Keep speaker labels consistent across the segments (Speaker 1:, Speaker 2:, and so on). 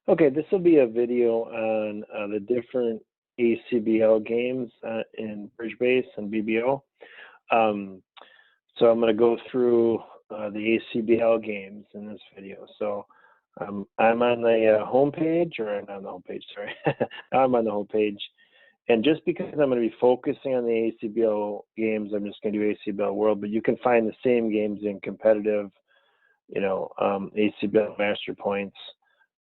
Speaker 1: Okay, this will be a video on the different ACBL games in Bridge Base and BBO. So I'm going to go through the ACBL games in this video. So I'm on the home page, or not on the home page, sorry. I'm on the home page. And just because I'm going to be focusing on the ACBL games, I'm just going to do ACBL World, but you can find the same games in competitive, ACBL Master Points.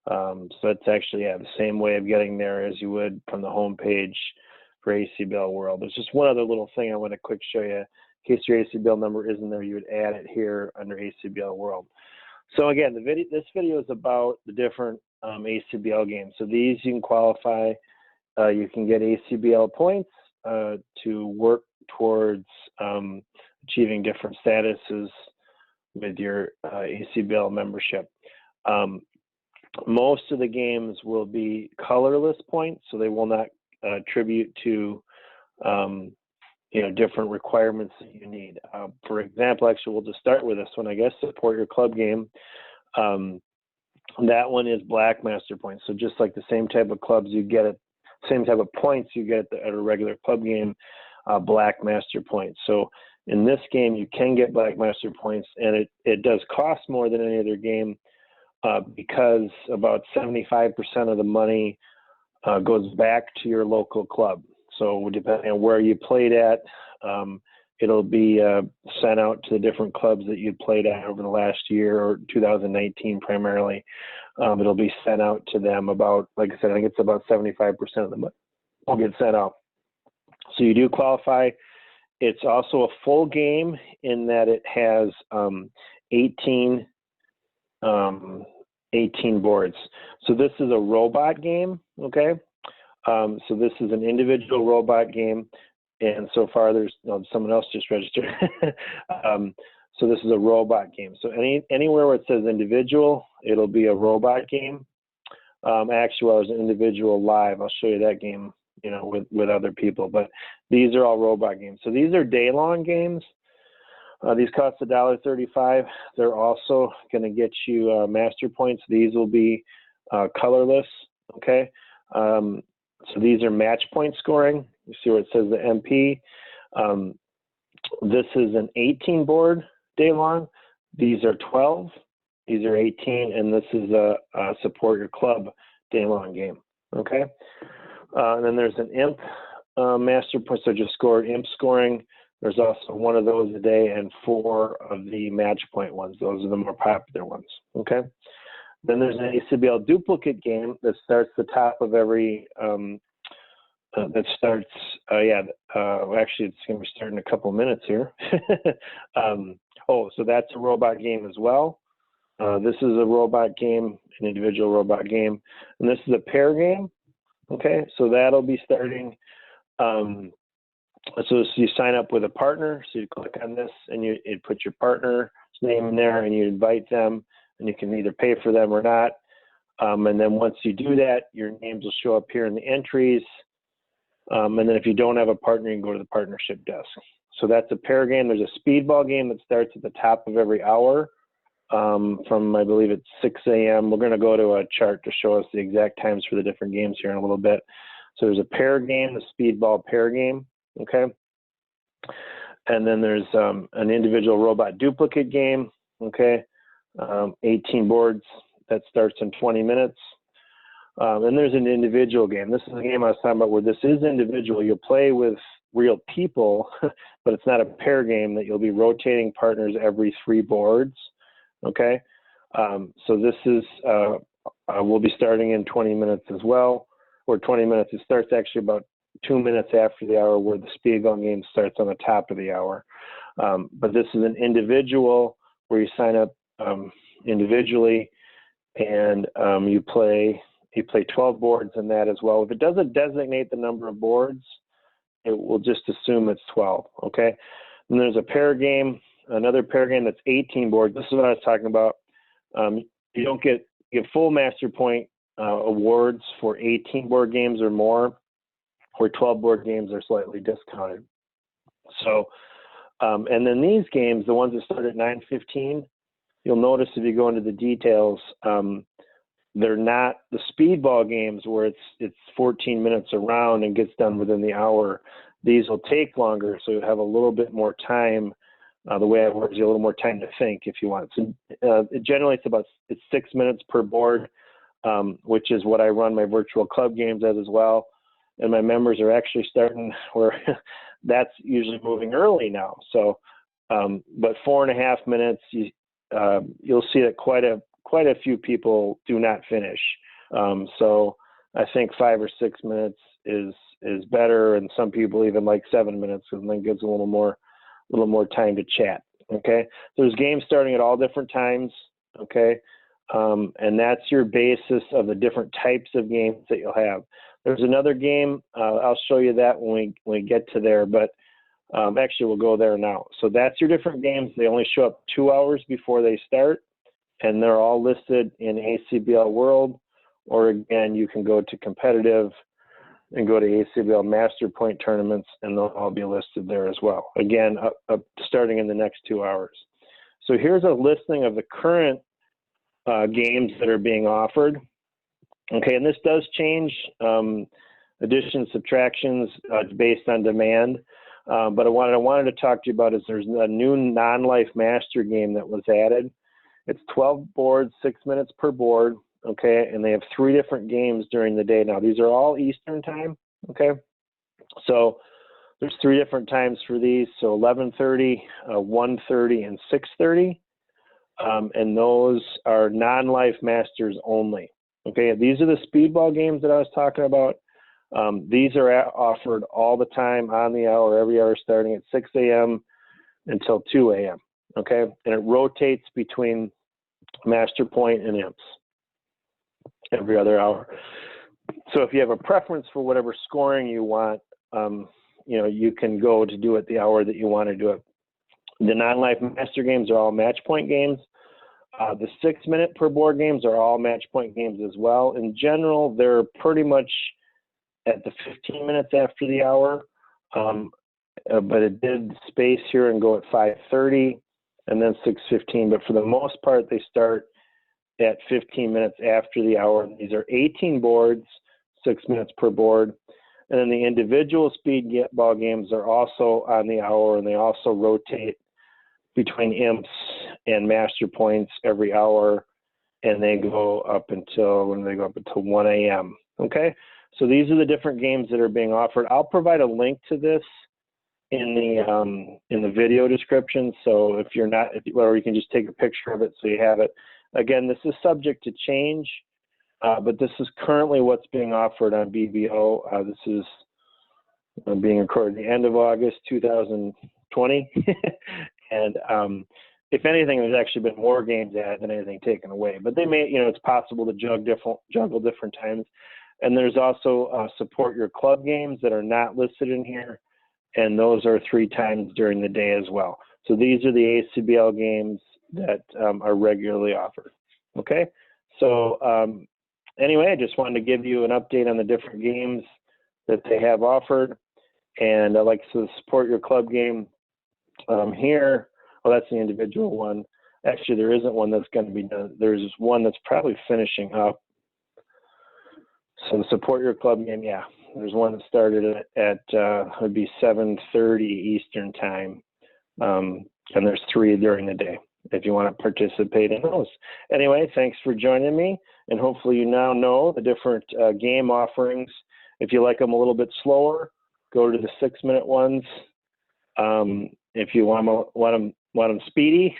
Speaker 1: So it's actually the same way of getting there as you would from the home page for ACBL World. There's just one other little thing I want to quick show you. In case your ACBL number isn't there, you would add it here under ACBL World. So again, this video is about the different ACBL games. So these you can qualify. You can get ACBL points to work towards achieving different statuses with your ACBL membership. Most of the games will be colorless points, so they will not attribute to different requirements that you need. For example, actually, we'll just start with this one, I guess. Support your club game. That one is black master points. So just like the same type of clubs you get at, same type of points you get at a regular club game, black master points. So in this game, you can get black master points, and it does cost more than any other game. Because about 75% of the money goes back to your local club. So depending on where you played at, it'll be sent out to the different clubs that you played at over the last year, or 2019 primarily. It'll be sent out to them about, like I said, I think it's about 75% of the money will get sent out. So you do qualify. It's also a full game in that it has 18 boards. So this is a robot game, okay? So this is an individual robot game, and so far there's someone else just registered. So this is a robot game. So anywhere where it says individual, it'll be a robot game. Actually, there's an individual live. I'll show you that game, with other people. But these are all robot games. So these are day-long games. These cost $1.35. They're also going to get you master points. These will be colorless, okay? So these are match point scoring. You see where it says the MP. This is an 18 board day long. These are 12. These are 18, and this is a support your club day long game, okay? And then there's an imp master points. So just scored imp scoring. There's also one of those a day and 4 of the match point ones. Those are the more popular ones, okay? Then there's an ACBL duplicate game that starts the top of every, actually it's going to be starting in a couple minutes here. So that's a robot game as well. This is a robot game, an individual robot game. And this is a pair game, okay? So that'll be starting, so you sign up with a partner. So you click on this and you put your partner's name in there and you invite them, and you can either pay for them or not. And then once you do that, your names will show up here in the entries. And then if you don't have a partner, you can go to the partnership desk. So that's a pair game. There's a speedball game that starts at the top of every hour from, I believe it's 6 a.m. We're going to go to a chart to show us the exact times for the different games here in a little bit. So there's a pair game, the speedball pair game. Okay, and then there's an individual robot duplicate game, okay, 18 boards, that starts in 20 minutes. Then there's an individual game. This is a game I was talking about where this is individual. You'll play with real people, but it's not a pair game that you'll be rotating partners every 3 boards, okay? So this is, we'll be starting in 20 minutes as well, or 20 minutes. It starts actually about 2 minutes after the hour, where the speedball game starts on the top of the hour. But this is an individual where you sign up individually, and you play 12 boards in that as well. If it doesn't designate the number of boards, it will just assume it's 12, okay? And there's a pair game, another pair game that's 18 boards. This is what I was talking about. You don't get full master point awards for 18 board games or more, where 12 board games are slightly discounted. So, and then these games, the ones that start at 9:15, you'll notice if you go into the details, they're not the speedball games where it's 14 minutes around and gets done within the hour. These will take longer, so you have a little bit more time. The way it works, you have a little more time to think if you want. So generally, it's 6 minutes per board, which is what I run my virtual club games as well. And my members are actually starting where that's usually moving early now. So, but 4.5 minutes, you'll see that quite a few people do not finish. So I think 5 or 6 minutes is better, and some people even like 7 minutes, because then it gives a little more time to chat. Okay, there's games starting at all different times. Okay, and that's your basis of the different types of games that you'll have. There's another game, I'll show you that when we get to there, but actually we'll go there now. So that's your different games. They only show up 2 hours before they start, and they're all listed in ACBL World, or again, you can go to competitive and go to ACBL Master Point tournaments, and they'll all be listed there as well. Again, up starting in the next 2 hours. So here's a listing of the current games that are being offered. Okay, and this does change, additions, subtractions based on demand. But what I wanted to talk to you about is there's a new non-life master game that was added. It's 12 boards, 6 minutes per board. Okay, and they have 3 different games during the day. Now, these are all Eastern time. Okay, so there's 3 different times for these. So 11:30, 1:30, and 6:30. And those are non-life masters only. Okay, these are the speedball games that I was talking about. These are offered all the time, on the hour, every hour, starting at 6 a.m. until 2 a.m. Okay, and it rotates between Master Point and Imps every other hour. So if you have a preference for whatever scoring you want, you can go to do it the hour that you want to do it. The non-life master games are all match point games. The 6 minute per board games are all match point games as well. In general, they're pretty much at the 15 minutes after the hour, but it did space here and go at 5:30 and then 6:15. But for the most part, they start at 15 minutes after the hour. These are 18 boards, 6 minutes per board. And then the individual speedball games are also on the hour, and they also rotate between Imps and Master Points every hour, and they go up until 1 a.m. Okay, so these are the different games that are being offered. I'll provide a link to this in the video description. So if you're not, or you can just take a picture of it so you have it. Again, this is subject to change, but this is currently what's being offered on BBO. This is being recorded at the end of August 2020. And if anything, there's actually been more games added than anything taken away. But they may, it's possible to juggle different times. And there's also support your club games that are not listed in here, and those are 3 times during the day as well. So these are the ACBL games that are regularly offered. Okay, so anyway, I just wanted to give you an update on the different games that they have offered. And I'd like to support your club game here. Well, that's the individual one. Actually, there isn't one that's going to be done. There's one that's probably finishing up. So the support your club game, yeah. There's one that started at would be 7:30 Eastern time. And there's 3 during the day if you want to participate in those. Anyway, thanks for joining me. And hopefully you now know the different game offerings. If you like them a little bit slower, go to the 6 minute ones. If you want them speedy,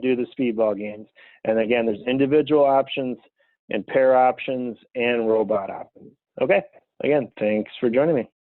Speaker 1: do the speedball games. And again, there's individual options and pair options and robot options. Okay. Again, thanks for joining me.